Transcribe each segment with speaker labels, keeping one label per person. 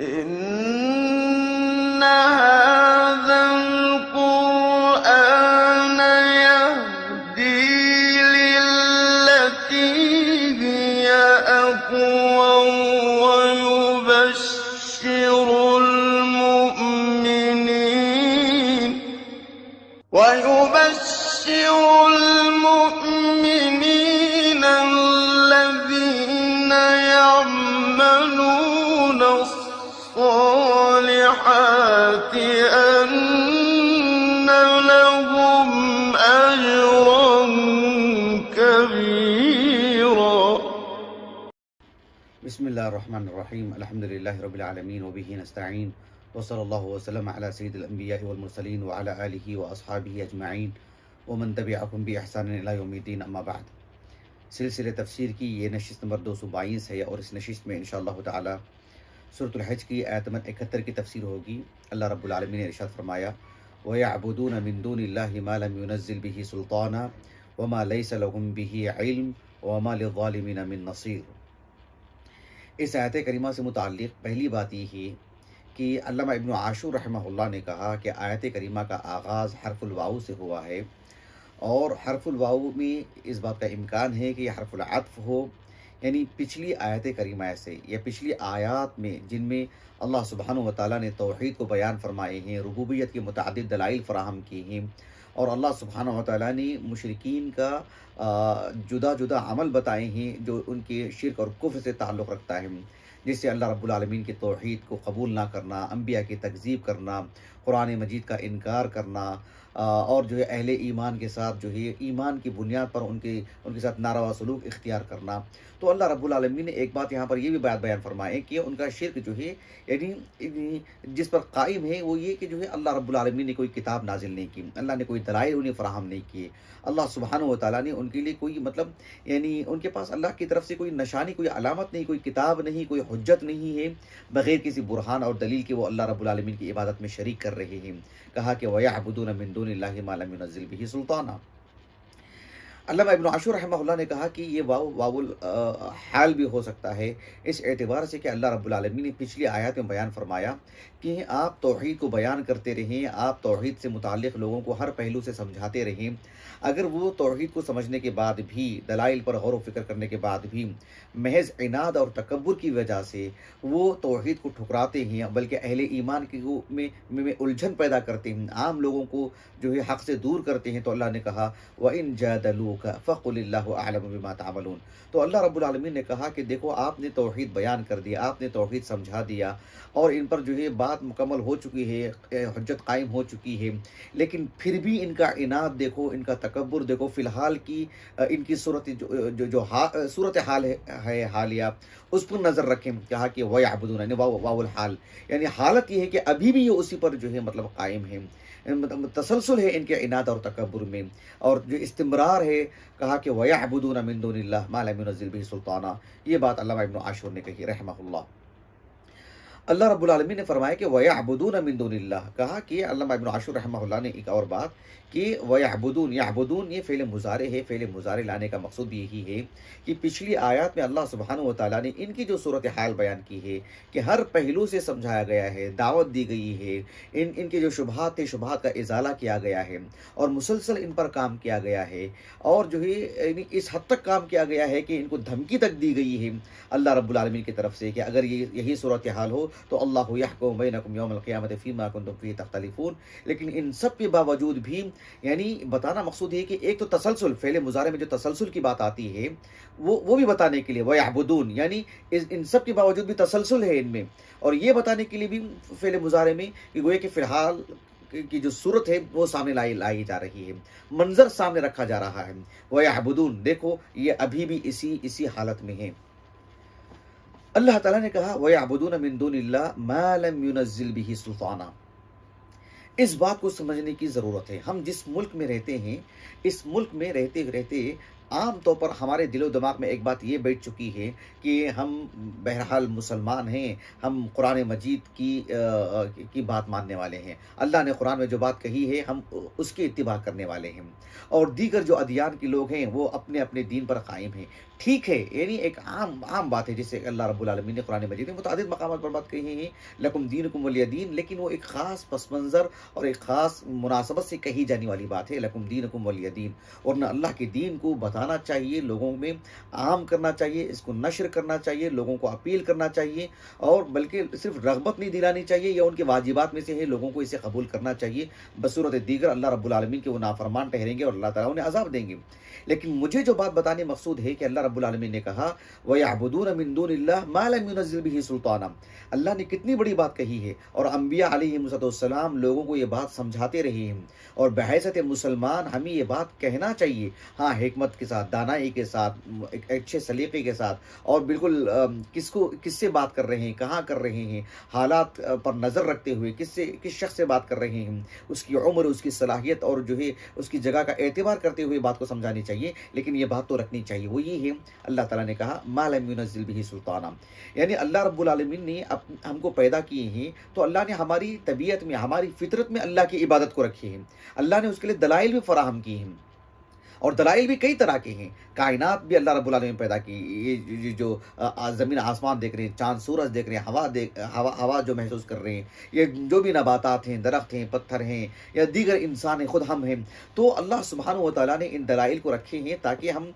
Speaker 1: إن هذا القرآن يهدي للتي هي أقوم ويبشر المؤمنين الذين يعملون الصالحات أن لهم أجرا كبيرا.
Speaker 2: بسم اللہ الرحمن الرحیم. الحمد للہ رب العالمین وبہ نستعین وصلی اللہ وسلم علی سید الانبیاء والمرسلین وعلی آلہ واصحابہ اجمعین ومن تبعہم بإحسان الی یوم الدین. اما بعد. سلسلہ تفسیر کی یہ نشست نمبر 222 ہے اور اس نشست میں انشاءاللہ تعالی سورۃ الحج کی آیت نمبر 71 کی تفسیر ہوگی. اللہ رب العالمین نے ارشاد فرمایا وَيَعْبُدُونَ مِن دُونِ اللَّهِ مَا لَمْ يُنَزِّلْ بِهِ سُلْطَانًا وَمَا لَيْسَ لَهُم بِهِ عِلْمٌ وَمَا لِلظَّالِمِينَ مِن نَصِيرٍ. اس آیت کریمہ سے متعلق پہلی بات یہ ہے کہ علامہ ابن عاشور رحمہ اللہ نے کہا کہ آیت کریمہ کا آغاز حرف الواو سے ہوا ہے، اور حرف الواو میں اس بات کا امکان ہے کہ یہ حرف العطف ہو، یعنی پچھلی آیت کریمہ سے یا پچھلی آیات میں جن میں اللہ سبحانہ و تعالیٰ نے توحید کو بیان فرمائے ہیں، ربوبیت کے متعدد دلائل فراہم کیے ہیں، اور اللہ سبحانہ و تعالیٰ نے مشرکین کا جدا جدا عمل بتائے ہیں جو ان کے شرک اور کفر سے تعلق رکھتا ہے، جس سے اللہ رب العالمین کے توحید کو قبول نہ کرنا، انبیاء کی تکذیب کرنا، قرآن مجید کا انکار کرنا، اور جو ہے اہل ایمان کے ساتھ جو ہے ایمان کی بنیاد پر ان کے ساتھ ناروا سلوک اختیار کرنا. تو اللہ رب العالمین نے ایک بات یہاں پر یہ بھی بات بیان فرمائے کہ ان کا شرک جو ہے یعنی جس پر قائم ہے وہ یہ کہ جو ہے اللہ رب العالمین نے کوئی کتاب نازل نہیں کی، اللہ نے کوئی دلائل انہیں فراہم نہیں کیے، اللہ سبحانہ و تعالیٰ نے ان کے لیے کوئی یعنی ان کے پاس اللہ کی طرف سے کوئی نشانی، کوئی علامت نہیں، کوئی کتاب نہیں، کوئی حجت نہیں ہے بغیر کسی برہان اور دلیل کے وہ اللہ رب العالمین کی عبادت میں شریک کر رہے ہیں. کہا کہ وَيَعْبُدُونَ مِن دُونِ اللَّهِ مَا لَمْ يُنَزِّلْ بِهِ سُلْطَانًا. علامہ ابن عاشور رحمہ اللہ نے کہا کہ یہ واو الحال بھی ہو سکتا ہے اس اعتبار سے کہ اللہ رب العالمین نے پچھلی آیات میں بیان فرمایا کہ آپ توحید کو بیان کرتے رہیں، آپ توحید سے متعلق لوگوں کو ہر پہلو سے سمجھاتے رہیں. اگر وہ توحید کو سمجھنے کے بعد بھی، دلائل پر غور و فکر کرنے کے بعد بھی محض عناد اور تکبر کی وجہ سے وہ توحید کو ٹھکراتے ہیں، بلکہ اہل ایمان میں الجھن پیدا کرتے ہیں، عام لوگوں کو جو ہے حق سے دور کرتے ہیں، تو اللہ نے کہا وَإِن جَادَلُوكَ فَقُلِ اللَّهُ أَعْلَمُ بِمَا تَعْمَلُونَ. تو اللہ رب العالمین نے کہا کہ دیکھو آپ نے توحید بیان کر دیا، آپ نے توحید سمجھا دیا، اور ان پر جو ہے بات مکمل ہو چکی ہے، حجت قائم ہو چکی ہے، لیکن پھر بھی ان کا عناد دیکھو، ان کا تکبر دیکھو. فی الحال کی ان کی صورت حال ہے حالیہ، اس پر نظر رکھیں. کہا کہ وَيَعْبُدُونَ یعنی واو الحال، یعنی حالت یہ ہے کہ ابھی بھی یہ اسی پر جو ہے قائم ہے، تسلسل ہے ان کے عناد اور تکبر میں، اور جو استمرار ہے. کہا کہ وَيَعْبُدُونَ مِن دُونِ اللَّهِ مَا لَمْ يُنَزِّلْ بِهِ سُلْطَانًا. یہ بات علامہ ابن عاشور نے کہی رحمہ اللہ. اللہ رب العالمین نے فرمایا کہ وَيَعْبُدُونَ مِن دُونِ اللَّهِ. کہا کہ علامہ ابن عاشور رحمہ اللہ نے ایک اور بات کہ وَيَعْبُدُونَ، یعبدون یہ فعل مضارع ہے. فعل مضارع لانے کا مقصود بھی یہی ہے کہ پچھلی آیات میں اللہ سبحانہ و تعالیٰ نے ان کی جو صورتحال بیان کی ہے کہ ہر پہلو سے سمجھایا گیا ہے، دعوت دی گئی ہے، ان کے جو شبہات تھے، شبہات کا ازالہ کیا گیا ہے، اور مسلسل ان پر کام کیا گیا ہے، اور جو ہے اس حد تک کام کیا گیا ہے کہ ان کو دھمکی تک دی گئی ہے اللہ رب العالمین کی طرف سے کہ اگر یہی صورتحال ہو تو اللہ یحکم بینکم یوم القیامۃ فیما کنتم فیہ تختلفون. لیکن ان سب کے باوجود بھی یعنی بتانا مقصود ہے کہ ایک تو تسلسل، فعل مضارع میں جو تسلسل کی بات آتی ہے وہ بھی بتانے کے لیے وَيَعْبُدُونَ یعنی ان سب کے باوجود بھی تسلسل ہے ان میں، اور یہ بتانے کے لیے بھی فعل مضارع میں کہ گویا کہ فی الحال کی جو صورت ہے وہ سامنے لائی جا رہی ہے، منظر سامنے رکھا جا رہا ہے. وَيَعْبُدُونَ دیکھو یہ ابھی بھی اسی حالت میں ہے. اللہ تعالیٰ نے کہا وَيَعْبُدُونَ مِن دُونِ اللَّهِ مَا لَمْ يُنَزِّلْ بِهِ سُلْطَانًا. اس بات کو سمجھنے کی ضرورت ہے. ہم جس ملک میں رہتے ہیں، اس ملک میں رہتے عام طور پر ہمارے دل و دماغ میں ایک بات یہ بیٹھ چکی ہے کہ ہم بہرحال مسلمان ہیں، ہم قرآن مجید کی بات ماننے والے ہیں، اللہ نے قرآن میں جو بات کہی ہے ہم اس کی اتباع کرنے والے ہیں، اور دیگر جو ادیان کے لوگ ہیں وہ اپنے اپنے دین پر قائم ہیں۔ ٹھیک ہے، یعنی ایک عام بات ہے، جسے اللہ رب العالمین نے قرآن مجید میں متعدد مقامات پر بات کہی ہے، لکم دینکم ولی دین، لیکن وہ ایک خاص پس منظر اور ایک خاص مناسبت سے کہی جانے والی بات ہے، لکم دینکم ولی دین، ورنہ اللہ کے دین کو بتانا چاہیے، لوگوں میں عام کرنا چاہیے، اس کو نشر کرنا چاہیے، لوگوں کو اپیل کرنا چاہیے، اور بلکہ صرف رغبت نہیں دلانی چاہیے، یا ان کے واجبات میں سے ہے، لوگوں کو اسے قبول کرنا چاہیے۔ بصورت دیگر اللہ رب العالمین کے وہ نافرمان ٹھہریں گے اور اللہ تعالیٰ انہیں عذاب دیں گے۔ لیکن مجھے جو بات بتانے مقصود ہے کہ اللہ رب العالمین نے کہا وَيَعْبُدُونَ مِن دُونِ اللَّهِ مَا لَمْ يُنَزِّلْ بِهِ سُلْطَانًا، اللہ نے کتنی بڑی بات کہی ہے، اور انبیاء علیہم السلام لوگوں کو یہ بات سمجھاتے رہے ہیں، اور بحیثیت مسلمان ہمیں یہ بات کہنا چاہیے، ہاں حکمت کے ساتھ، دانائی کے ساتھ، ایک اچھے سلیقے کے ساتھ، اور بالکل کس سے بات کر رہے ہیں، کہاں کر رہے ہیں، حالات پر نظر رکھتے ہوئے کس شخص سے بات کر رہے ہیں، اس کی عمر، اس کی صلاحیت اور جو ہے اس کی جگہ کا اعتبار کرتے ہوئے بات کو سمجھانی چاہیے۔ لیکن یہ بات تو رکھنی چاہیے، وہ یہ ہے اللہ تعالیٰ نے کہا ما لم ينزل به سلطانا، یعنی اللہ رب العالمین نے ہم کو پیدا کیے ہیں، تو اللہ نے ہماری طبیعت میں، ہماری فطرت میں اللہ کی عبادت کو رکھی ہے، اللہ نے اس کے لیے دلائل بھی فراہم کی ہیں، اور دلائل بھی کئی طرح کے ہیں۔ کائنات بھی اللہ رب العالمین نے پیدا کی، یہ جو زمین آسمان دیکھ رہے ہیں، چاند سورج دیکھ رہے ہیں، ہوا جو محسوس کر رہے ہیں، یہ جو بھی نباتات ہیں، درخت ہیں، پتھر ہیں، یا دیگر انسان ہیں، خود ہم ہیں، تو اللہ سبحانہ و تعالیٰ نے ان دلائل کو رکھے ہیں تاکہ ہم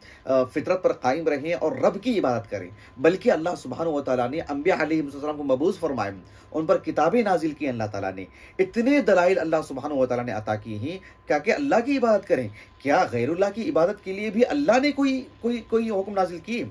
Speaker 2: فطرت پر قائم رہیں اور رب کی عبادت کریں۔ بلکہ اللہ سبحانہ و تعالیٰ نے انبیاء علیہ السلام کو مبعوث فرمائے، ان پر کتابیں نازل کی اللہ تعالیٰ نے، اتنے دلائل اللہ سبحانہ و تعالیٰ نے عطا کی ہیں کہ اللہ کی عبادت کریں۔ کیا غیر اللہ کی عبادت کے لیے بھی اللہ نے کوئی حکم نازل کی؟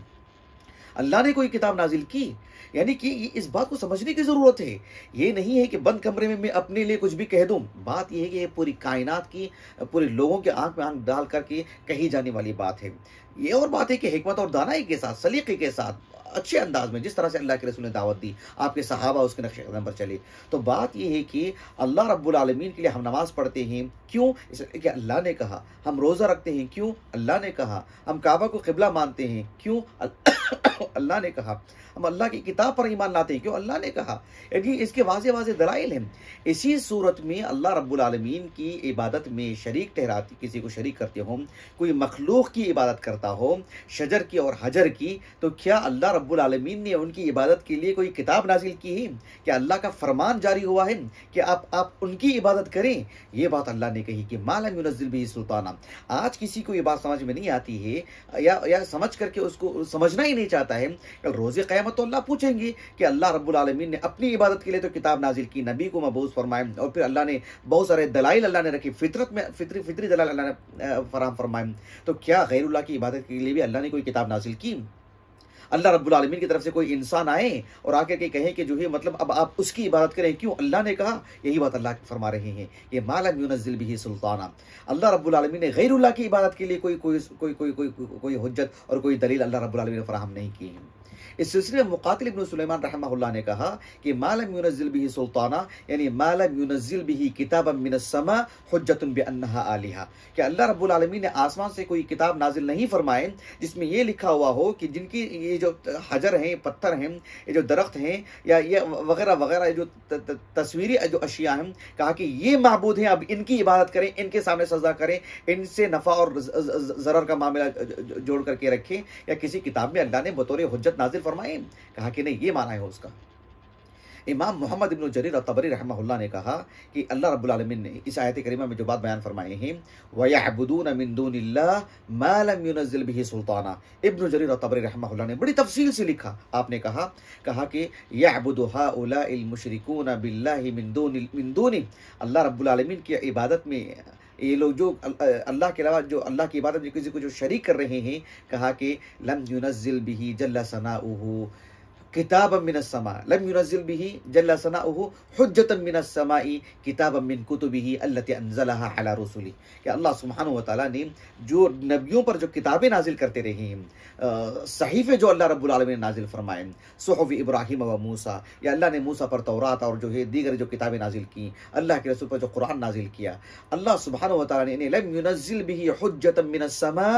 Speaker 2: اللہ نے کوئی کتاب نازل کی؟ یعنی کہ اس بات کو سمجھنے کی ضرورت ہے۔ یہ نہیں ہے کہ بند کمرے میں اپنے لیے کچھ بھی کہہ دوں، بات یہ ہے کہ یہ پوری کائنات کی، پورے لوگوں کے آنکھ میں آنکھ ڈال کر کے کہی جانے والی بات ہے۔ یہ اور بات ہے کہ حکمت اور دانائی کے ساتھ، سلیقے کے ساتھ، اچھے انداز میں، جس طرح سے اللہ کے رسول نے دعوت دی، آپ کے صحابہ اس کے نقش قدم پر چلے، تو بات یہ ہے کہ اللہ رب العالمین کے لیے ہم نماز پڑھتے ہیں، کیوں؟ اس لیے کہ اللہ نے کہا۔ ہم روزہ رکھتے ہیں، کیوں؟ اللہ نے کہا۔ ہم کعبہ کو قبلہ مانتے ہیں، کیوں؟ اللہ نے کہا۔ ہم اللہ کی کتاب پر ایمان لاتے ہیں، کیوں؟ اللہ نے کہا۔ یعنی اس کے واضح واضح دلائل ہیں۔ اسی صورت میں اللہ رب العالمین کی عبادت میں شریک ٹھہراتی، کسی کو شریک کرتے ہوں، کوئی مخلوق کی عبادت کرتا ہو، شجر کی اور حجر کی، تو کیا اللہ رب العالمین نے ان کی عبادت کے لیے کوئی کتاب نازل کی ہے؟ کہ اللہ کا فرمان جاری ہوا ہے کہ آپ ان کی عبادت کریں؟ یہ بات اللہ نے کہی کہ ما لم ينزل به سلطانا۔ آج کسی کو یہ بات سمجھ میں نہیں آتی ہے، یا سمجھ کر کے اس کو سمجھنا ہی نہیں چاہتا ہے، کل روز قیامت تو اللہ پوچھیں گے کہ اللہ رب العالمین نے اپنی عبادت کے لیے تو کتاب نازل کی، نبی کو مبعوث فرمائے، اور پھر اللہ نے بہت سارے دلائل اللہ نے رکھی، فطرت میں فطری دلائل اللہ نے فراہم فرمائے، تو کیا غیر اللہ کی عبادت کے لیے بھی اللہ نے کوئی کتاب نازل کی؟ اللہ رب العالمین کی طرف سے کوئی انسان آئے اور آ کر کے کہیں کہ جو ہے مطلب اب آپ اس کی عبادت کریں، کیوں؟ اللہ نے کہا۔ یہی بات اللہ فرما رہے ہیں، یہ ما لم ينزل به سلطانا، اللہ رب العالمین نے غیر اللہ کی عبادت کے لیے کوئی حجت اور کوئی دلیل اللہ رب العالمین نے فراہم نہیں کی ہے۔ اس سلسلے میں مقاتل ابن سلیمان رحمہ اللہ نے کہا کہ ما لم ينزل به سلطانا، یعنی ما لم ينزل به کتابا من السماء حجت بانها الہہ، کہ اللہ رب العالمین نے آسمان سے کوئی کتاب نازل نہیں فرمائے جس میں یہ لکھا ہوا ہو کہ جن کی یہ جو حجر ہیں، پتھر ہیں، یہ جو درخت ہیں، یا یہ وغیرہ وغیرہ جو تصویری جو اشیاء ہیں، کہا کہ یہ معبود ہیں، اب ان کی عبادت کریں، ان کے سامنے سجدہ کریں، ان سے نفع اور ضرر کا معاملہ جوڑ کر کے رکھیں، یا کسی کتاب میں اللہ نے بطور حجت نازل فرمائے؟ کہا کہ نہیں، یہ معنی ہے اس کا۔ امام محمد ابن جریر الطبری رحمہ اللہ نے کہا کہ اللہ رب العالمین نے اس آیت کریمہ میں جو بات بیان فرمائے ہیں وَيَعْبُدُونَ مِن دُونِ اللَّهِ مَا لَمْ يُنَزِّلْ بِهِ سُلْطَانًا، ابن جریر الطبری رحمہ اللہ نے بڑی تفصیل سے لکھا، آپ نے کہا کہ يَعْبُدُ هَؤُلَاءِ الْمُشْرِكُونَ بِاللَّهِ مِن دُونِ، اللہ رب العالمین کی عبادت میں یہ لوگ جو اللہ کے علاوہ جو اللہ کی عبادت میں کسی کو جو شریک کر رہے ہیں، کہا کہ لم ينزل به جل ثناؤه کتابا من السماء، لم ينزل به جل ثناؤه حجتا من السماء کتابا من کتبه التي انزلها على رسله، کہ اللہ سبحانہ و تعالیٰ نے جو نبیوں پر جو کتابیں نازل کرتے رہے ہیں، صحیفے جو اللہ رب العالمین نے نازل فرمائے، صحف ابراہیم و موسیٰ، یا اللہ نے موسیٰ پر تورات اور جو ہے دیگر جو کتابیں نازل کی، اللہ کے رسول پر جو قرآن نازل کیا، اللہ سبحانہ و تعالیٰ نے انہیں لم ينزل به حجتا من السماء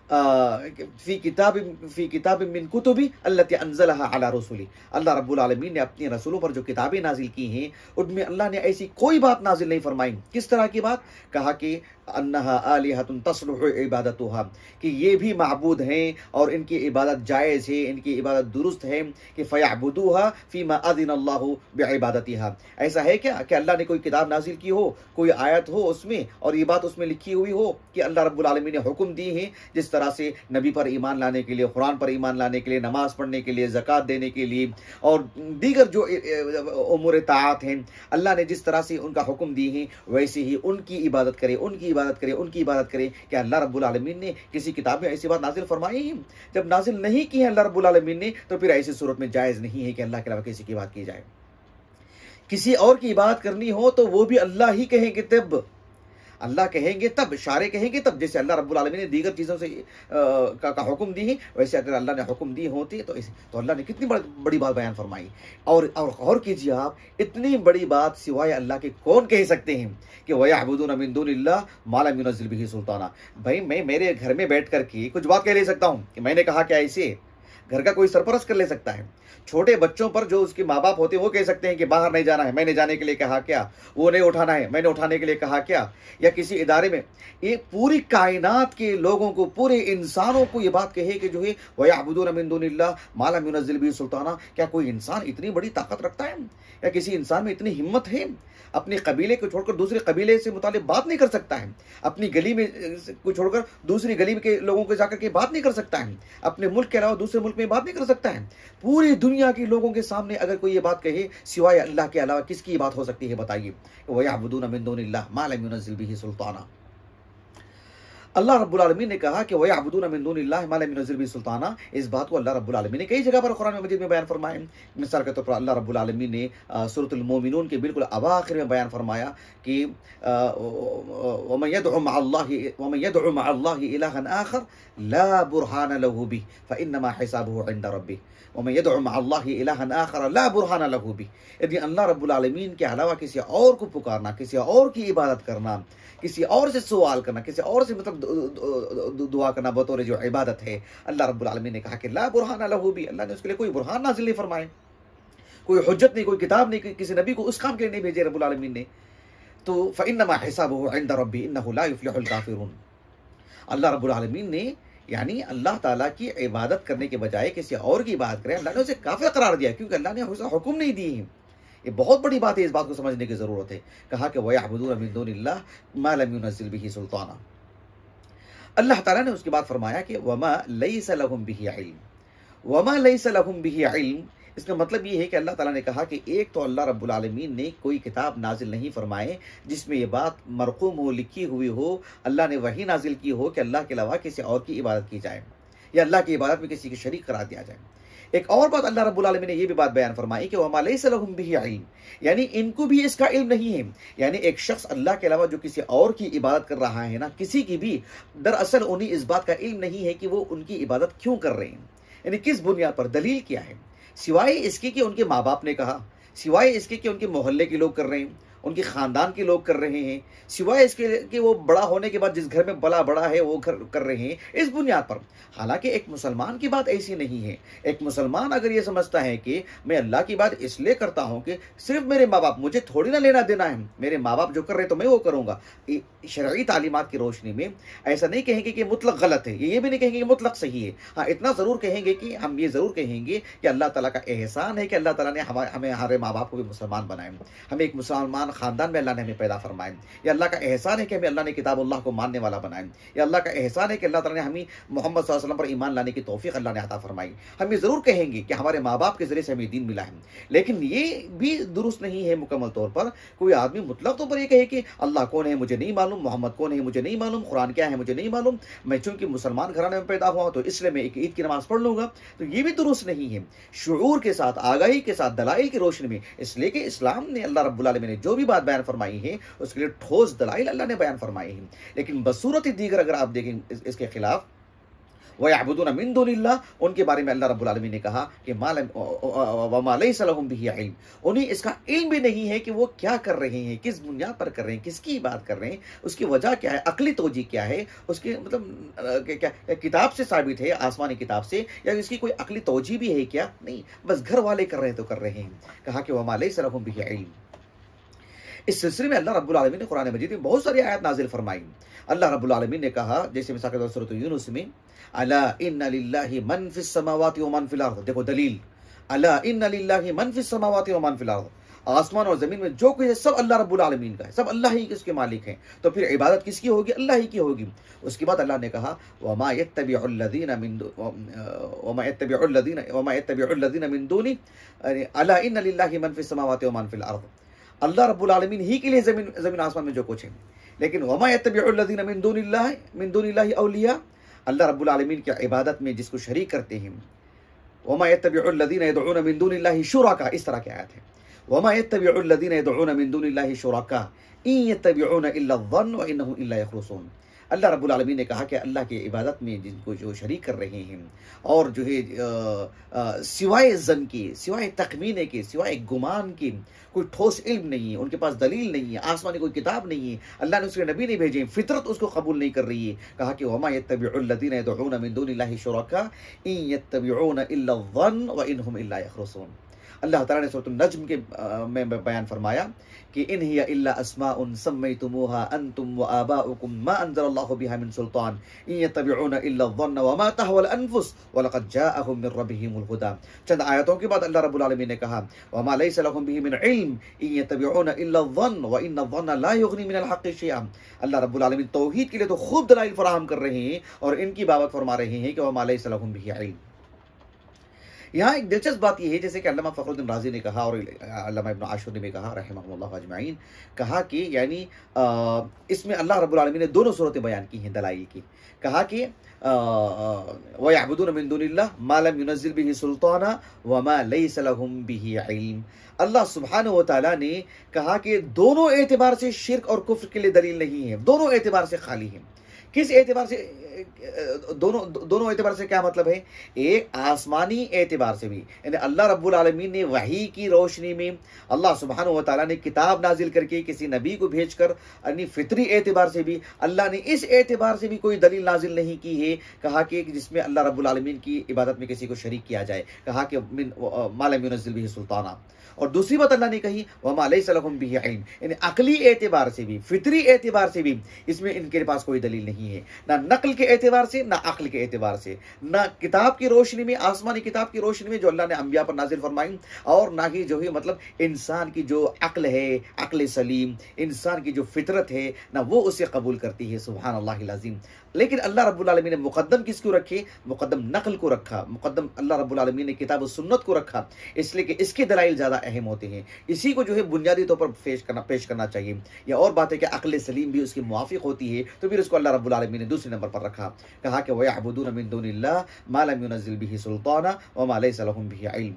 Speaker 2: فی کتاب من کتبی التی انزلها علی رسولی، اللہ رب العالمین نے اپنے رسولوں پر جو کتابیں نازل کی ہیں ان میں اللہ نے ایسی کوئی بات نازل نہیں فرمائی۔ کس طرح کی بات؟ کہا کہ انہا آلہۃ تصلح عبادتها، کہ یہ بھی معبود ہیں اور ان کی عبادت جائز ہے، ان کی عبادت درست ہے، کہ فیعبدوها فیما اذن اللہ بعبادتها۔ ایسا ہے کیا کہ اللہ نے کوئی کتاب نازل کی ہو، کوئی آیت ہو اس میں اور یہ بات اس میں لکھی ہوئی ہو کہ اللہ رب العالمین نے حکم دی ہے جس طرح سے نبی پر ایمان لانے کے لیے، قرآن پر ایمان لانے کے لیے، نماز پڑھنے کے لیے، زکوٰۃ دینے کے لیے اور دیگر جو امور طاعات ہیں، اللہ نے جس طرح سے ان کا حکم دی ہے ویسے ہی ان کی عبادت کرے، ان کی عبادت کرے، ان کی عبادت کرے۔ کہ اللہ رب العالمین نے کسی کتاب میں ایسی بات نازل فرمائی ہے؟ جب نازل نہیں کی ہے اللہ رب العالمین نے تو پھر ایسی صورت میں جائز نہیں ہے کہ اللہ کے علاوہ کسی کی بات کی جائے۔ کسی اور کی عبادت کرنی ہو تو وہ بھی اللہ ہی کہیں گے، تب اللہ کہیں گے، تب شارع کہیں گے، تب جیسے اللہ رب العالمین نے دیگر چیزوں سے کا حکم دی ہے ویسے اگر اللہ نے حکم دی ہوتی تو اللہ نے کتنی بڑی بات بیان فرمائی۔ اور غور کیجیے آپ، اتنی بڑی بات سوائے اللہ کے کون کہہ سکتے ہیں کہ وَيَعْبُدُونَ مِن دُونِ اللَّهِ مَا لَمْ يُنَزِّلْ بِهِ سُلْطَانًا۔ بھائی میں میرے گھر میں بیٹھ کر کے کچھ بات کہہ لے سکتا ہوں کہ میں نے کہا کیا ایسے گھر کا کوئی سرپرست کر لے سکتا ہے؟ چھوٹے بچوں پر جو اس کے ماں باپ ہوتے ہیں وہ کہہ سکتے ہیں کہ باہر نہیں جانا ہے، میں نے جانے کے لیے کہا کیا؟ وہ نہیں اٹھانا ہے، میں نے اٹھانے کے لیے کہا کیا؟ یا کسی ادارے میں یہ پوری کائنات کے لوگوں کو، پورے انسانوں کو یہ بات کہے کہ جو ہے وَيَعْبُدُونَ مِن دُونِ اللَّهِ مَا لَمْ يُنَزِّلْ بِهِ سُلْطَانًا، کیا کوئی انسان اتنی بڑی طاقت رکھتا ہے؟ یا کسی انسان میں اتنی ہمت ہے اپنے قبیلے کو چھوڑ کر دوسرے قبیلے سے متعلق بات نہیں کر سکتا ہے، اپنی گلی میں کو چھوڑ کر دوسری گلی کے لوگوں کو جا کر کے بات نہیں کر سکتا ہے، اپنے ملک کے علاوہ دوسرے ملک میں بات نہیں کر سکتا ہے؟ پوری دنیا کے لوگوں کے سامنے اگر کوئی یہ بات کہے سوائے اللہ کے علاوہ کس کی بات ہو سکتی ہے بتائیے؟ وَيَعْبُدُونَ مِن دُونِ اللَّهِ مَا لَمْ يُنَزِّلْ بِهِ سُلْطَانًا۔ اللہ رب العالمین نے کہا کہ وَيَعْبُدُونَ مِن دُونِ اللَّهِ مَا لَمْ يُنَزِّلْ بِهِ سُلْطَانًا، اس بات کو اللہ رب العالمین نے کئی جگہ پر قرآن مجید میں بیان فرمایا۔ مثال کے طور پر اللہ رب العالمین نے سورۃ المومنون کے بالکل اواخر میں بیان فرمایا کہ وَمَن يَدْعُ مَعَ اللَّهِ إِلَٰهًا آخَرَ لَا بُرْهَانَ لَهُ بِهِ فَإِنَّمَا حِسَابُهُ عِندَ رَبِّهِ وَمَن يَدْعُ مَعَ اللَّهِ إِلَٰهًا آخَرَ لَا بُرْهَانَ لَهُ بِهِ، یعنی اللہ رب العالمین کے علاوہ کسی اور کو پکارنا، کسی اور کی عبادت کرنا، کسی اور سے سوال کرنا، کسی اور سے مطلب دعا کرنا بطور جو عبادت ہے، اللہ رب العالمین نے کہا کہ لا برہان لہ بھی، اللہ نے اس کے لیے کوئی برہان نازل نہیں فرمائے، کوئی حجت نہیں، کوئی کتاب نہیں، کسی نبی کو اس کام کے لیے نہیں بھیجے رب العالمین نے۔ تو فإنما حسابه عند ربی انہ لا یفلح الکافرون، اللہ رب العالمین نے یعنی اللہ تعالیٰ کی عبادت کرنے کے بجائے کسی اور کی عبادت کرے، اللہ نے اسے کافر قرار دیا کیونکہ اللہ نے اسے حکم نہیں دی ہے۔ یہ بہت بڑی بات ہے، اس بات کو سمجھنے کی ضرورت ہے۔ کہا کہ وَيَعْبُدُونَ مِن دُونِ اللَّهِ مَا لَمْ يُنَزِّلْ بِهِ سُلْطَانًا۔ اللہ تعالیٰ نے اس کے بعد فرمایا کہ وَمَا لَيْسَ لَهُم بِهِ عِلْمٌ، وَمَا لَيْسَ لَهُم بِهِ عِلْمٌ، اس کا مطلب یہ ہے کہ اللہ تعالیٰ نے کہا کہ ایک تو اللہ رب العالمین نے کوئی کتاب نازل نہیں فرمائے جس میں یہ بات مرقوم ہو، لکھی ہوئی ہو، اللہ نے وہی نازل کی ہو کہ اللہ کے علاوہ کسی اور کی عبادت کی جائے یا اللہ کی عبادت میں کسی کی شریک قرار دیا جائے۔ ایک اور بات اللہ رب العالمین نے یہ بھی بات بیان فرمائی کہ وَمَا لَيْسَ لَهُم بِهِ عِلْمٌ، یعنی ان کو بھی اس کا علم نہیں ہے۔ یعنی ایک شخص اللہ کے علاوہ جو کسی اور کی عبادت کر رہا ہے نا، کسی کی بھی، دراصل انہیں اس بات کا علم نہیں ہے کہ وہ ان کی عبادت کیوں کر رہے ہیں، یعنی کس بنیاد پر، دلیل کیا ہے، سوائے اس کی کہ ان کے ماں باپ نے کہا، سوائے اس کے کہ ان کے محلے کے لوگ کر رہے ہیں، ان کے خاندان کے لوگ کر رہے ہیں، سوائے اس کے کہ وہ بڑا ہونے کے بعد جس گھر میں بڑا ہے وہ گھر کر رہے ہیں، اس بنیاد پر۔ حالانکہ ایک مسلمان کی بات ایسی نہیں ہے۔ ایک مسلمان اگر یہ سمجھتا ہے کہ میں اللہ کی بات اس لیے کرتا ہوں کہ صرف میرے ماں باپ، مجھے تھوڑی نہ لینا دینا ہے، میرے ماں باپ جو کر رہے ہیں تو میں وہ کروں گا، شرعی تعلیمات کی روشنی میں ایسا نہیں کہیں گے کہ مطلق غلط ہے، یہ بھی نہیں کہیں گے کہ مطلق صحیح ہے۔ ہاں اتنا ضرور کہیں گے کہ ہم یہ ضرور کہیں گے کہ اللہ تعالیٰ کا احسان ہے کہ اللہ تعالیٰ نے ہمیں ہمارے ماں باپ کو بھی مسلمان بنائے، ہمیں ایک مسلمان خاندان میں اللہ نے ہمیں پیدا فرمائے، یا اللہ کا احسان ہے کہ ہمیں اللہ نے کتاب اللہ کو ماننے والا بنائے، یا اللہ کا احسان ہے کہ اللہ تعالیٰ نے ہمیں محمد صلی اللہ علیہ وسلم پر ایمان لانے کی توفیق اللہ نے عطا فرمائی۔ ہم یہ ضرور کہیں گے کہ ہمارے ماں باپ کے ذریعے سے ہمیں دین ملا ہے، لیکن یہ بھی درست نہیں ہے مکمل طور پر کوئی آدمی مطلق طور پر یہ کہے کہ اللہ کون ہے مجھے نہیں معلوم، محمد کون ہے مجھے نہیں معلوم، قرآن کیا ہے مجھے نہیں معلوم، میں چونکہ مسلمان گھرانے میں پیدا ہوا ہوں تو اس لیے میں ایک عید کی نماز پڑھ لوں گا، تو یہ بھی درست نہیں ہے۔ شعور کے ساتھ، آگاہی کے ساتھ، دلائل کی روشنی میں، اس لیے کہ اسلام نے، اللہ رب العالمین نے جو بھی بات بیان فرمائی ہے اس کے لیے ٹھوس دلائل اللہ نے بیان فرمائی ہیں، لیکن بصورت دیگر اگر آپ دیکھیں اس کے خلاف وَيَعْبُدُونَ مِن دُونِ اللَّهِ، ان کے بارے میں اللہ رب العالمین نے کہا کہ وَمَا لَيْسَ لَهُم بِهِ علم، انہیں اس کا علم بھی نہیں ہے کہ وہ کیا کر رہے ہیں، کس بنیاد پر کر رہے ہیں، کس کی بات کر رہے ہیں، اس کی وجہ کیا ہے، عقلی توجہ کیا ہے، اس کے مطلب کتاب سے ثابت ہے، آسمانی کتاب سے، یا اس کی کوئی عقلی توجہ بھی ہے کیا؟ نہیں، بس گھر والے کر رہے ہیں تو کر رہے ہیں. کہا کہ وَمَا لَيْسَ لَهُم بِهِ علم. اس سلسلے میں اللہ رب العالمین نے قرآن مجید میں بہت ساری آیات نازل فرمائی. اللہ رب العالمین نے کہا، جیسے مثال کے طور پر سورۃ یونس میں، الا ان للہ من فی السماوات ومن فی الارض، دیکھو دلیل، الا ان للہ من فی السماوات ومن فی الارض، آسمان اور زمین میں جو کچھ ہے سب اللہ رب العالمین کا ہے، سب اللہ ہی اس کے مالک ہیں. تو پھر عبادت کس کی ہوگی؟ اللہ ہی کی ہوگی. اس کے بعد اللہ نے کہا وما يتبع الذین من دونہ الا ان للہ من فی السماوات ومن فی الارض، اللہ رب العالمین ہی کے لیے زمین آسمان میں جو کچھ ہے. لیکن وما يتبع الذین من دون اللہ اولیاء، اللہ رب العالمین کی عبادت میں جس کو شریک کرتے ہیں، وما يتبع الذین يدعون من دون اللہ شرکاء، اس طرح کی آیت ہے، وما يتبع الذین يدعون من دون اللہ شرکاء ان يتبعون الا الظن وانهم الا يخرصون. اللہ رب العالمین نے کہا کہ اللہ کی عبادت میں جن کو جو شریک کر رہے ہیں، اور جو ہے سوائے ظن کے، سوائے تخمینے کے، سوائے گمان کے کوئی ٹھوس علم نہیں ہے، ان کے پاس دلیل نہیں ہے، آسمانی کوئی کتاب نہیں ہے، اللہ نے اس کے نبی نہیں بھیجے، فطرت اس کو قبول نہیں کر رہی ہے. کہا کہ وما يتبع الذین يدعون من دون اللہ شرکاء ان يتبعون الا الظن وانهم الا يخرصون. اللہ تعالیٰ نے سورۃ النجم کے میں بیان فرمایا کہ ان ہی الا اسماء سمیتموها انتم وآباؤکم ما انزل اللہ بها من سلطان ان يتبعون الا الظن وما تهوى الانفس ولقد جاءهم من ربهم الهدى. چند آیاتوں کے بعد اللہ رب العالمین نے کہا وما ليس لهم به من علم ان يتبعون الا الظن وان الظن لا يغني من الحق شيئا. اللہ رب العالمین توحید کے لیے تو خوب دلائل فراہم کر رہے ہیں، اور ان کی بابت فرما رہے ہیں کہ وما ليس لهم به علم. یہاں ایک دلچسپ بات یہ ہے، جیسے کہ علامہ فخر الدین رازی نے کہا اور علامہ ابن عاشور نے بھی کہا رحمہ اللہ اجمعین، کہا کہ یعنی اس میں اللہ رب العالمین نے دونوں صورتیں بیان کی ہیں دلائل کی. کہا کہ وَيَعْبُدُونَ مِن دُونِ اللَّهِ مَا لَمْ يُنَزِّلْ بِهِ سُلْطَانًا وَمَا لَيْسَ لَهُم بِهِ علم. اللہ سبحانہ و تعالیٰ نے کہا کہ دونوں اعتبار سے شرک اور کفر کے لیے دلیل نہیں ہے، دونوں اعتبار سے خالی ہیں. کس اعتبار سے؟ دونوں اعتبار سے کیا مطلب ہے؟ ایک آسمانی اعتبار سے بھی، یعنی اللہ رب العالمین نے وحی کی روشنی میں، اللہ سبحانہ و تعالیٰ نے کتاب نازل کر کے کسی نبی کو بھیج کر، یعنی فطری اعتبار سے بھی اللہ نے اس اعتبار سے بھی کوئی دلیل نازل نہیں کی ہے، کہا کہ جس میں اللہ رب العالمین کی عبادت میں کسی کو شریک کیا جائے. کہا کہ ما لم ينزل به سلطانا. اور دوسری بات اللہ نے کہی وما لیس لہم بہ علم، یعنی عقلی اعتبار سے بھی، فطری اعتبار سے بھی اس میں ان کے پاس کوئی دلیل نہیں ہے، نہ نقل کے اعتبار سے، نہ عقل کے اعتبار سے، نہ کتاب کی روشنی میں، آسمانی کتاب کی روشنی میں جو اللہ نے انبیاء پر نازل فرمائی، اور نہ ہی جو ہے مطلب انسان کی جو عقل ہے، عقل سلیم، انسان کی جو فطرت ہے، نہ وہ اسے قبول کرتی ہے. سبحان اللہ العظیم. لیکن اللہ رب العالمین نے مقدم کس کو رکھے؟ مقدم نقل کو رکھا، مقدم اللہ رب العالمین نے کتاب و سنت کو رکھا، اس لیے کہ اس کے دلائل زیادہ اہم ہوتے ہیں، اسی کو جو ہے بنیادی طور پر پیش کرنا چاہیے. یا اور بات ہے کہ عقل سلیم بھی اس کی موافق ہوتی ہے، تو پھر اس کو اللہ رب العالمین نے دوسرے نمبر پر رکھا. کہا کہ وَيَعْبُدُونَ مِن دُونِ اللَّهِ مَا لَمْ يُنَزِّلْ بِهِ سُلْطَانًا وَمَا لَيْسَ لَهُم بِهِ علم.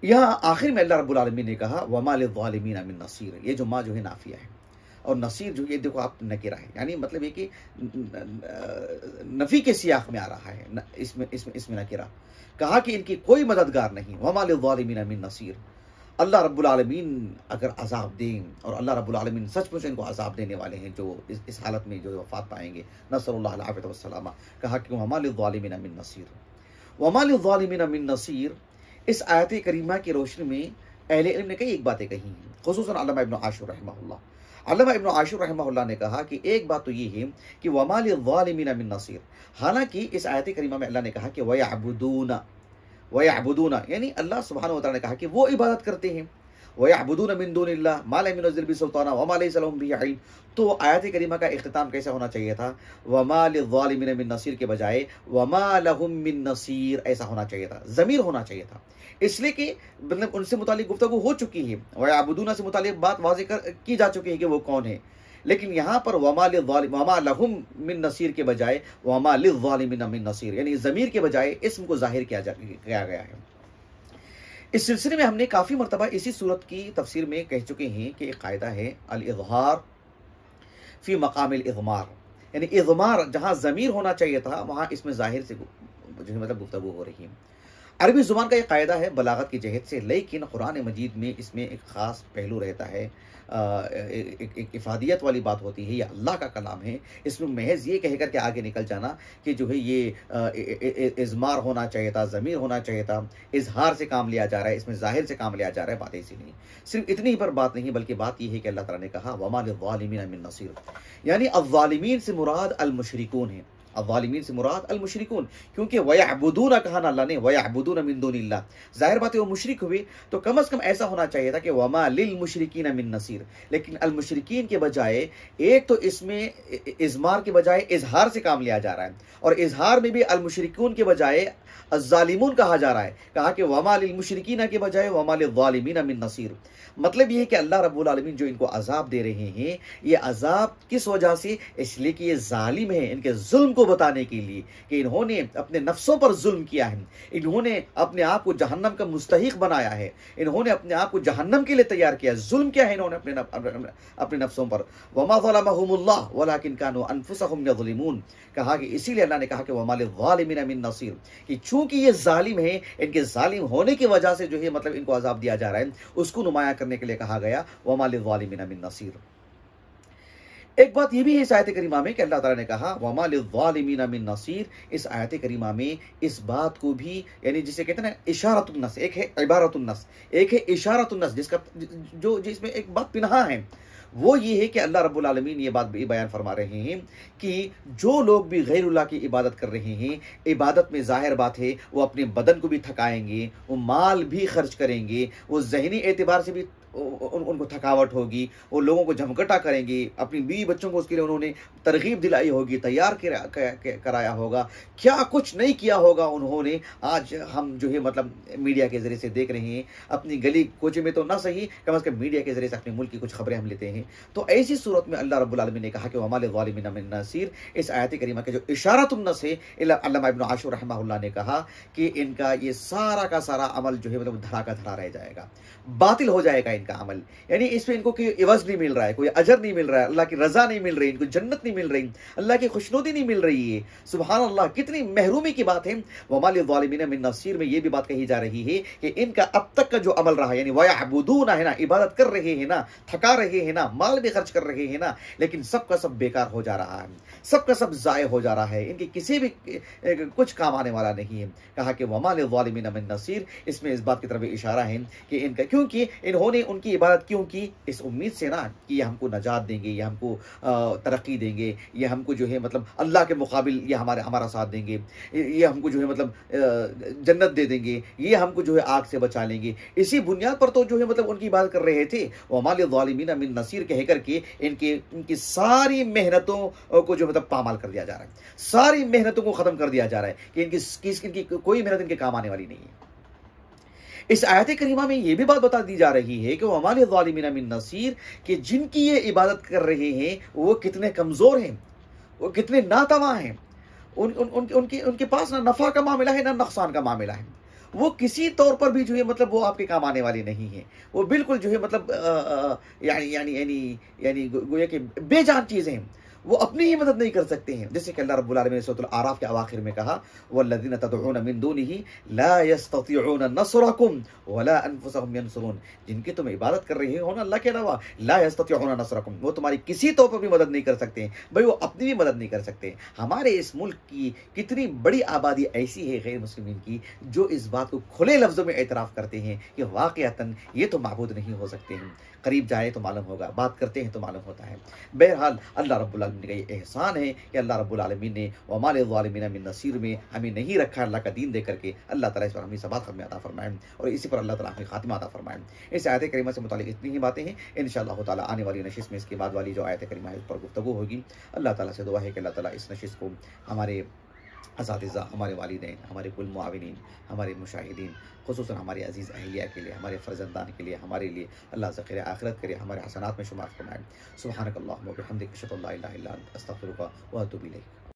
Speaker 2: یہاں آخر میں اللہ رب العالمین نے کہا وَمَا لِلظَّالِمِينَ مِن نَصِيرٍ. یہ جو ماں جو ہے نافیہ ہے، اور نصیر جو یہ دیکھو آپ نکرہ ہے، یعنی مطلب یہ کہ نفی کے سیاق میں آ رہا ہے، اس میں نکرہ. کہا کہ ان کی کوئی مددگار نہیں. وَمَا لِلظَّالِمِينَ مِن نَصِيرٍ. اللہ رب العالمین اگر عذاب دیں، اور اللہ رب العالمین سچ مچ ان کو عذاب دینے والے ہیں جو اس حالت میں جو وفات پائیں گے، نصر اللہ العافیۃ والسلامہ. کہا کہ وَمَا لِلظَّالِمِينَ مِن نَصِيرٍ. وَمَا لِلظَّالِمِينَ مِن نَصِيرٍ. اس آیت کریمہ کی روشنی میں اہل علم نے کئی ایک باتیں کہی ہیں، خصوصاً علامہ ابن عاشور رحمہ اللہ. علامہ ابن عاشور رحمہ اللہ نے کہا کہ ایک بات تو یہ ہے کہ وَمَا لِلظَّالِمِينَ مِن نَصِيرٍ. حالانکہ اس آیت کریمہ میں اللہ نے کہا کہ وَيَعْبُدُونَ، یعنی اللہ سبحانہ و تعالیٰ نے کہا کہ وہ عبادت کرتے ہیں. وَيَعْبُدُونَ مِن دُونِ اللَّهِ مَا لَمْ يُنَزِّلْ بِهِ سُلْطَانًا وَمَا لَيْسَ لَهُم بِهِ عِلْمٌ. تو آیت کریمہ کا اختتام کیسا ہونا چاہیے تھا؟ وَمَا لِلظَّالِمِينَ مِن نَصِيرٍ کے بجائے وَمَا لَهُم مِن نَصِيرٍ ایسا ہونا چاہیے تھا، ضمیر ہونا چاہیے تھا، اس لیے کہ مطلب ان سے متعلق گفتگو ہو چکی ہے، وَيَعْبُدُونَ سے متعلق بات واضح کی جا چکی ہے کہ وہ کون ہے. لیکن یہاں پر وَمَا لَهُم مِن نَصِيرٍ کے بجائے وَمَا لِلظَّالِمِينَ مِن نَصِيرٍ، یعنی ضمیر کے بجائے اسم کو ظاہر کیا گیا ہے. اس سلسلے میں ہم نے کافی مرتبہ اسی صورت کی تفسیر میں کہہ چکے ہیں کہ ایک قاعدہ ہے الاظہار فی مقام الاضمار، یعنی اضمار جہاں ضمیر ہونا چاہیے تھا وہاں اس میں ظاہر سے جو ہے مطلب گفتگو ہو رہی ہے۔ عربی زبان کا یہ قاعدہ ہے بلاغت کی جہت سے، لیکن قرآن مجید میں اس میں ایک خاص پہلو رہتا ہے، ایک افادیت والی بات ہوتی ہے، یہ اللہ کا کلام ہے، اس میں محض یہ کہہ کر کے آگے نکل جانا کہ جو ہے یہ اضمار ہونا چاہیے تھا، ضمیر ہونا چاہیے تھا، اظہار سے کام لیا جا رہا ہے، اس میں ظاہر سے کام لیا جا رہا ہے، بات ایسی نہیں، صرف اتنی ہی پر بات نہیں، بلکہ بات یہ ہے کہ اللہ تعالیٰ نے کہا وَمَا لِلظَّالِمِينَ مِن نَصِيرٍ، یعنی الظالمین سے مراد المشرکون ہیں، الظالمین سے مراد المشرکون، کیونکہ وَيَعْبُدُونَ کہا نا اللہ نے، وَيَعْبُدُونَ مِن دُونِ اللَّهِ، ظاہر بات ہے وہ مشرک ہوئے، تو کم از کم ایسا ہونا چاہیے تھا کہ وَمَا لِلْمُشْرِكِينَ مِن نَصِيرٍ، لیکن المشرکین کے بجائے ایک تو اس میں اضمار کے بجائے اظہار سے کام لیا جا رہا ہے، اور اظہار میں بھی المشرکون کے بجائے الظالمون کہا جا رہا ہے، کہا کہ وَمَا لِلْمُشْرِكِينَ کے بجائے وَمَا لِلظَّالِمِينَ مِن نَصِيرٍ، مطلب یہ ہے کہ اللہ رب العالمین جو ان کو عذاب دے رہے ہیں، یہ عذاب کس وجہ سے؟ اس لیے کہ یہ ظالم ہیں، ان کے ظلم کو بتانے کے لیے کہ انہوں نے اپنے نفسوں پر ظلم کیا ہے، انہوں نے اپنے آپ کو جہنم کا مستحق بنایا ہے، انہوں نے اپنے آپ کو جہنم کے لیے تیار کیا ہے، ظلم کیا ہے انہوں نے اپنے نفسوں پر، وَمَا ظَلَمَهُمُ اللَّهُ وَلَٰكِن كَانُوا أَنفُسَهُمْ يَظْلِمُونَ، کہا کہ اسی لیے اللہ نے کہا کہ وَمَا لِلظَّالِمِينَ مِن نَصِيرٍ، کہ چونکہ یہ ظالم ہیں، ان کے ظالم ہونے کی وجہ سے جو ہے مطلب ان کو عذاب دیا جا رہا ہے، اس کو نمایاں کرنے کے لیے کہا گیا وَمَا لِلظَّالِمِينَ مِن نَصِيرٍ۔ ایک بات یہ بھی ہے اس آیت کریمہ میں کہ اللہ تعالیٰ نے کہا وَمَا لِلظَّالِمِينَ مِن نَصِيرٍ، اس آیت کریمہ میں اس بات کو بھی، یعنی جسے کہتے ہیں نا اشارۃ النص، ایک ہے عبارۃ النص، ایک ہے اشارۃ النص، جس میں ایک بات پنہا ہے، وہ یہ ہے کہ اللہ رب العالمین یہ بات بیان فرما رہے ہیں کہ جو لوگ بھی غیر اللہ کی عبادت کر رہے ہیں، عبادت میں ظاہر بات ہے وہ اپنے بدن کو بھی تھکائیں گے، وہ مال بھی خرچ کریں گے، وہ ذہنی اعتبار سے بھی ان کو تھکاوٹ ہوگی، وہ لوگوں کو جھمکٹا کریں گے، اپنی بیوی بچوں کو اس کے لیے انہوں نے ترغیب دلائی ہوگی، تیار کرایا ہوگا، کیا کچھ نہیں کیا ہوگا انہوں نے۔ آج ہم جو ہے مطلب میڈیا کے ذریعے سے دیکھ رہے ہیں، اپنی گلی کوچے میں تو نہ صحیح، کم از کم میڈیا کے ذریعے سے اپنے ملک کی کچھ خبریں ہم لیتے ہیں، تو ایسی صورت میں اللہ رب العالمین نے کہا کہ وَمَا لِلظَّالِمِينَ مِن نَصِيرٍ، اس آیت کریمہ کے جو اشارۃ النص ہے، علامہ ابن عاشور رحمہ اللہ نے کہا کہ ان کا یہ سارا کا سارا عمل جو ہے مطلب دھڑا کا دھڑا رہ جائے گا، باطل ہو جائے گا ان کا عمل، یعنی اس پہ ان کو کوئی عوض نہیں مل رہا ہے، کوئی اجر نہیں مل رہا ہے، اللہ کی رضا نہیں مل رہی، ان کو جنت نہیں مل رہی، اللہ کی خوشنودی نہیں مل رہی ہے۔ سبحان اللہ، کتنی محرومی کی بات ہے۔ وَمَا لِلظَّالِمِينَ مِن نَصِيرٍ میں یہ بھی بات کہی جا رہی ہے کہ ان کا اب تک کا جو عمل رہا، یعنی وَيَعْبُدُونَ ہے نا، عبادت کر رہے ہیں نا، تھکا رہے ہیں نا، مال بھی خرچ کر رہے ہیں نا، لیکن سب کا سب بیکار ہو جا رہا ہے، سب کا سب ضائع ہو جا رہا ہے، ان کی کسی بھی کچھ کام آنے والا نہیں ہے۔ کہا کہ وَمَا لِلظَّالِمِينَ مِن نَصِيرٍ، اس میں اس بات کی طرف اشارہ ہے کہ ان کا، کیونکہ انہوں نے ان کی عبادت کیوں کی؟ اس امید سے نا کہ یہ ہم کو نجات دیں گے، یہ ہم کو ترقی دیں گے، یہ ہم کو جو ہے مطلب اللہ کے مقابل یہ ہمارا ساتھ دیں گے، یہ ہم کو جو ہے مطلب جنت دے دیں گے، یہ ہم کو جو ہے آگ سے بچا لیں گے، اسی بنیاد پر تو جو ہے مطلب ان کی عبادت کر رہے تھے۔ وَمَا لِلظَّالِمِينَ مِن نَصِيرٍ کہہ کر کے ان کی ساری محنتوں کو جو مطلب پامال کر دیا جا رہا ہے، ساری محنتوں کو ختم کر دیا جا رہا ہے کہ ان کی کوئی محنت ان کے کام آنے والی نہیں ہے۔ اس آیت کریمہ میں یہ بھی بات بتا دی جا رہی ہے کہ وَمَا لِلظَّالِمِينَ مِن نَصِيرٍ، کہ جن کی یہ عبادت کر رہے ہیں وہ کتنے کمزور ہیں، وہ کتنے ناتواں ہیں، ان کے پاس نہ نفع کا معاملہ ہے نہ نقصان کا معاملہ ہے، وہ کسی طور پر بھی جو ہے مطلب وہ آپ کے کام آنے والی نہیں ہے، وہ بالکل جو ہے مطلب یعنی گویا کہ بے جان چیزیں ہیں، وہ اپنی ہی مدد نہیں کر سکتے ہیں، جیسے کہ اللہ رب العالمین نے سورۃ الاعراف کے اواخر میں کہا والذین تدعون من دونه لا يستطيعون نصركم ولا انفسهم ينصرون، جن کی تم عبادت کر رہے ہو نا اللہ کے علاوہ، لا يستطيعون نصركم، وہ تمہاری کسی طور پر بھی مدد نہیں کر سکتے ہیں، بھائی وہ اپنی بھی مدد نہیں کر سکتے۔ ہمارے اس ملک کی کتنی بڑی آبادی ایسی ہے غیر مسلمین کی جو اس بات کو کھلے لفظوں میں اعتراف کرتے ہیں کہ واقعتاً یہ تو معبود نہیں ہو سکتے ہیں، قریب جائے تو معلوم ہوگا، بات کرتے ہیں تو معلوم ہوتا ہے۔ بہرحال اللہ رب العالمین کا یہ احسان ہے کہ اللہ رب العالمین نے وَمَا لِلظَّالِمِينَ مِن نَصِيرٍ میں ہمیں نہیں رکھا اللہ کا دین دے کر کے، اللہ تعالیٰ اس پر ہمیں ثبات ختم عطا فرمائے اور اسی پر اللہ تعالیٰ ہمیں خاتمہ عطا فرمائے۔ اس آیت کریمہ سے متعلق اتنی ہی باتیں ہیں، انشاءاللہ تعالیٰ آنے والی نشست میں اس کے بعد والی جو آیت کریمہ ہے اس پر گفتگو ہوگی۔ اللہ تعالیٰ سے دعا ہے کہ اللہ تعالیٰ اس نشست کو ہمارے اساتذہ، ہمارے والدین، ہمارے کل معاونین، ہمارے مشاہدین، خصوصاً ہمارے عزیز اہلیہ کے لیے، ہمارے فرزندان کے لیے، ہمارے لیے اللہ ذخیرہ آخرت کرے، ہمارے حسنات میں شمار فرمائے۔ سبحانک اللہم و بحمدک، اشہد ان لا الہ الا انت، استغفرک و اتوب الیک۔